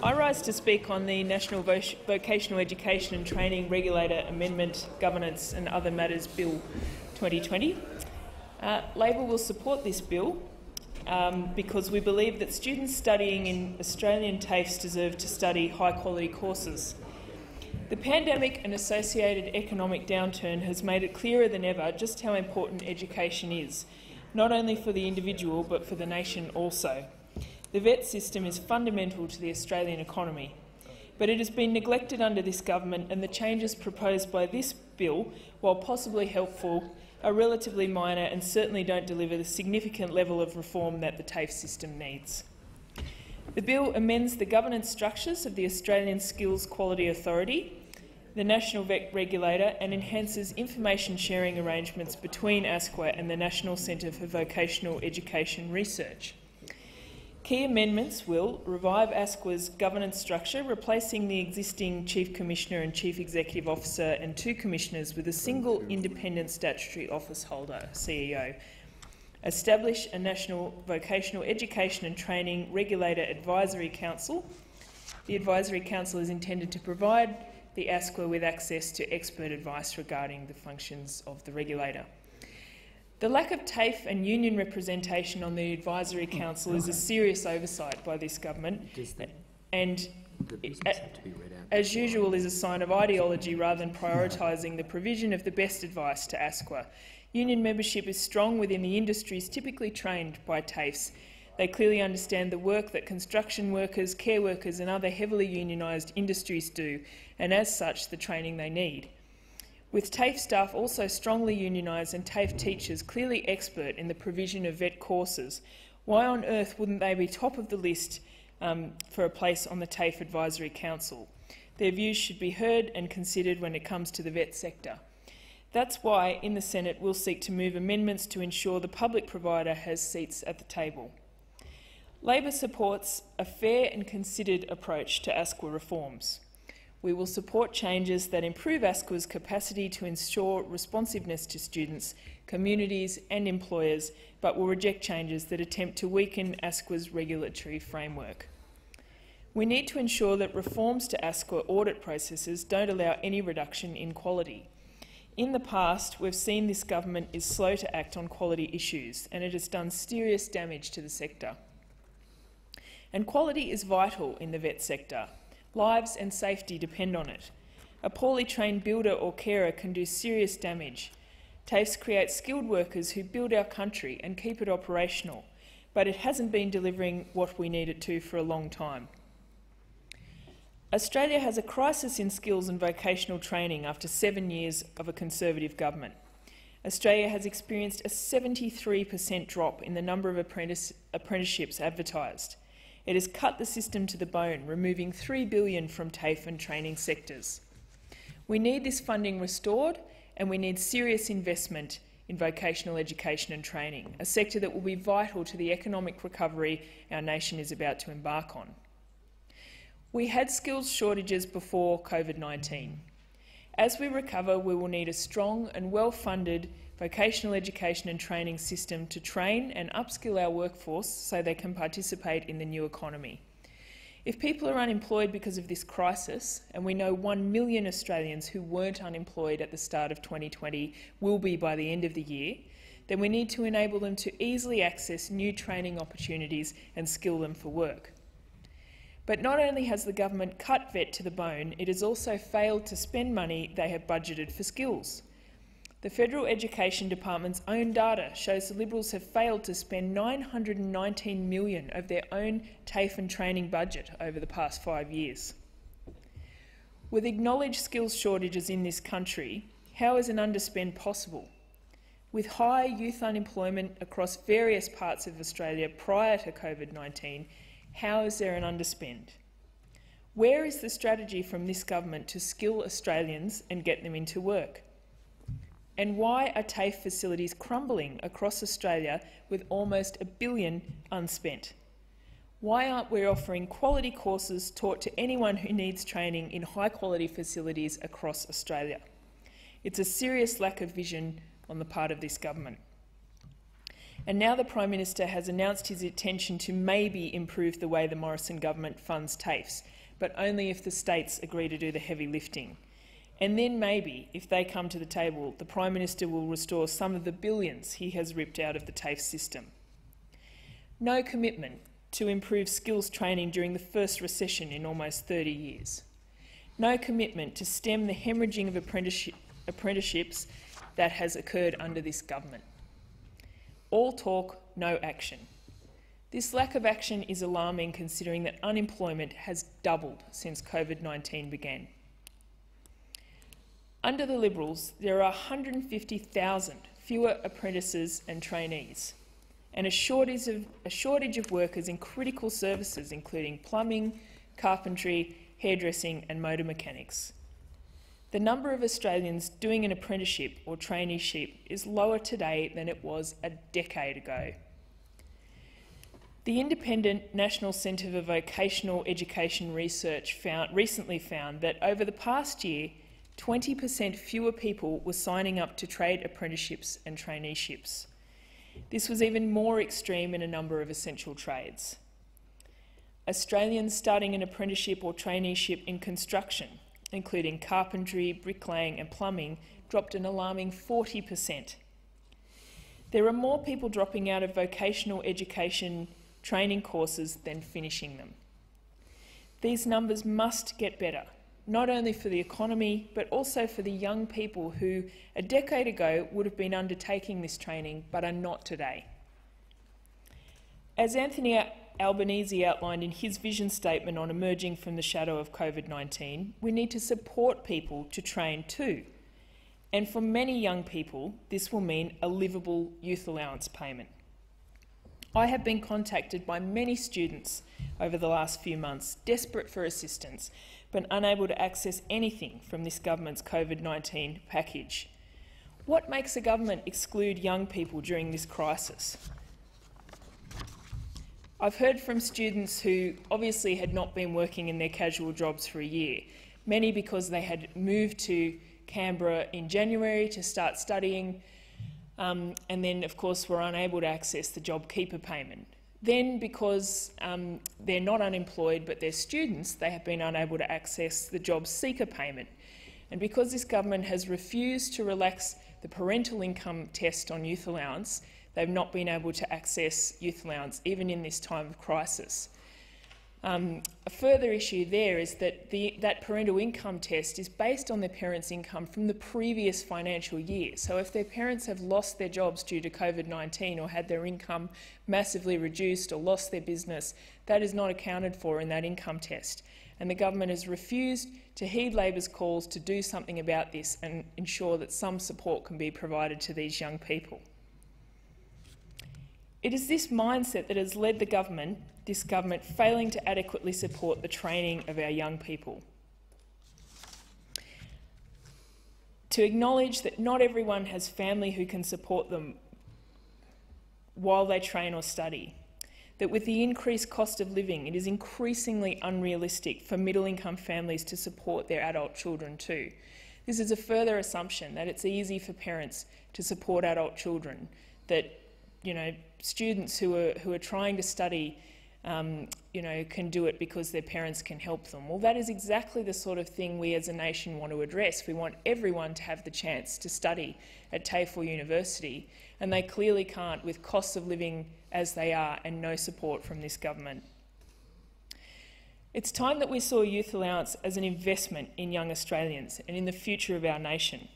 I rise to speak on the National Vocational Education and Training Regulator Amendment, Governance and Other Matters Bill 2020. Labor will support this bill because we believe that students studying in Australian TAFEs deserve to study high-quality courses. The pandemic and associated economic downturn has made it clearer than ever just how important education is, not only for the individual but for the nation also. The VET system is fundamental to the Australian economy, but it has been neglected under this government, and the changes proposed by this bill, while possibly helpful, are relatively minor and certainly don't deliver the significant level of reform that the TAFE system needs. The bill amends the governance structures of the Australian Skills Quality Authority, the National VET Regulator, and enhances information sharing arrangements between ASQA and the National Centre for Vocational Education Research. Key amendments will revive ASQA's governance structure, replacing the existing Chief Commissioner and Chief Executive Officer and 2 commissioners with a single independent statutory office holder, CEO. Establish a National Vocational Education and Training Regulator Advisory Council. The Advisory Council is intended to provide the ASQA with access to expert advice regarding the functions of the regulator. The lack of TAFE and union representation on the Advisory Council is a serious oversight by this government, and as usual is a sign of ideology rather than prioritising the provision of the best advice to ASQA. Union membership is strong within the industries typically trained by TAFEs. They clearly understand the work that construction workers, care workers and other heavily unionised industries do, and as such the training they need. With TAFE staff also strongly unionised and TAFE teachers clearly expert in the provision of VET courses, why on earth wouldn't they be top of the list for a place on the TAFE Advisory Council? Their views should be heard and considered when it comes to the VET sector. That's why, in the Senate, we'll seek to move amendments to ensure the public provider has seats at the table. Labor supports a fair and considered approach to ASQA reforms. We will support changes that improve ASQA's capacity to ensure responsiveness to students, communities and employers, but will reject changes that attempt to weaken ASQA's regulatory framework. We need to ensure that reforms to ASQA audit processes don't allow any reduction in quality. In the past, we've seen this government is slow to act on quality issues, and it has done serious damage to the sector. And quality is vital in the VET sector. Lives and safety depend on it. A poorly trained builder or carer can do serious damage. TAFEs create skilled workers who build our country and keep it operational, but it hasn't been delivering what we need it to for a long time. Australia has a crisis in skills and vocational training after 7 years of a Conservative government. Australia has experienced a 73% drop in the number of apprenticeships advertised. It has cut the system to the bone, removing $3 billion from TAFE and training sectors. We need this funding restored, and we need serious investment in vocational education and training, a sector that will be vital to the economic recovery our nation is about to embark on. We had skills shortages before COVID-19. As we recover, we will need a strong and well-funded vocational education and training system to train and upskill our workforce so they can participate in the new economy. If people are unemployed because of this crisis, and we know 1 million Australians who weren't unemployed at the start of 2020 will be by the end of the year, then we need to enable them to easily access new training opportunities and skill them for work. But not only has the government cut VET to the bone, it has also failed to spend money they have budgeted for skills. The Federal Education Department's own data shows the Liberals have failed to spend $919 million of their own TAFE and training budget over the past 5 years. With acknowledged skills shortages in this country, how is an underspend possible? With high youth unemployment across various parts of Australia prior to COVID-19, how is there an underspend? Where is the strategy from this government to skill Australians and get them into work? And why are TAFE facilities crumbling across Australia with almost $1 billion unspent? Why aren't we offering quality courses taught to anyone who needs training in high-quality facilities across Australia? It's a serious lack of vision on the part of this government. And now the Prime Minister has announced his intention to maybe improve the way the Morrison government funds TAFEs, but only if the states agree to do the heavy lifting. And then maybe, if they come to the table, the Prime Minister will restore some of the billions he has ripped out of the TAFE system. No commitment to improve skills training during the first recession in almost 30 years. No commitment to stem the hemorrhaging of apprenticeships that has occurred under this government. All talk, no action. This lack of action is alarming considering that unemployment has doubled since COVID-19 began. Under the Liberals, there are 150,000 fewer apprentices and trainees, and a shortage of workers in critical services including plumbing, carpentry, hairdressing and motor mechanics. The number of Australians doing an apprenticeship or traineeship is lower today than it was a decade ago. The Independent National Centre for Vocational Education Research recently found that over the past year, 20% fewer people were signing up to trade apprenticeships and traineeships. This was even more extreme in a number of essential trades. Australians starting an apprenticeship or traineeship in construction, including carpentry, bricklaying and plumbing, dropped an alarming 40%. There are more people dropping out of vocational education training courses than finishing them. These numbers must get better, not only for the economy, but also for the young people who a decade ago would have been undertaking this training but are not today. As Anthony Albanese outlined in his vision statement on emerging from the shadow of COVID-19, we need to support people to train too. And for many young people, this will mean a livable youth allowance payment. I have been contacted by many students over the last few months, desperate for assistance, but unable to access anything from this government's COVID-19 package. What makes a government exclude young people during this crisis? I've heard from students who obviously had not been working in their casual jobs for a year, many because they had moved to Canberra in January to start studying, and then of course were unable to access the JobKeeper payment. Then because they're not unemployed but they're students, they have been unable to access the Job Seeker payment. And because this government has refused to relax the parental income test on youth allowance, they've not been able to access youth allowance, even in this time of crisis. A further issue there is that that parental income test is based on their parents' income from the previous financial year. So if their parents have lost their jobs due to COVID-19 or had their income massively reduced or lost their business, that is not accounted for in that income test. And the government has refused to heed Labor's calls to do something about this and ensure that some support can be provided to these young people. It is this mindset that has led this government failing to adequately support the training of our young people. To acknowledge that not everyone has family who can support them while they train or study, that with the increased cost of living, it is increasingly unrealistic for middle-income families to support their adult children too. This is a further assumption that it's easy for parents to support adult children, that students who are trying to study can do it because their parents can help them. Well, that is exactly the sort of thing we as a nation want to address. We want everyone to have the chance to study at TAFE or university, and they clearly can't with costs of living as they are and no support from this government. It's time that we saw youth allowance as an investment in young Australians and in the future of our nation.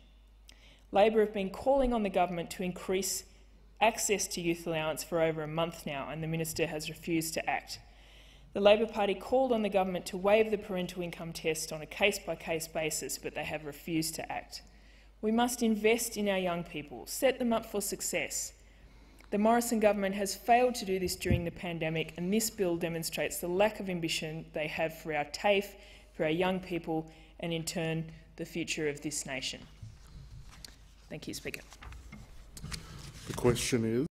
Labor have been calling on the government to increase access to youth allowance for over a month now, and the Minister has refused to act. The Labor Party called on the government to waive the parental income test on a case-by-case basis, but they have refused to act. We must invest in our young people, set them up for success. The Morrison government has failed to do this during the pandemic, and this bill demonstrates the lack of ambition they have for our TAFE, for our young people, and in turn, the future of this nation. Thank you, Speaker. The question is.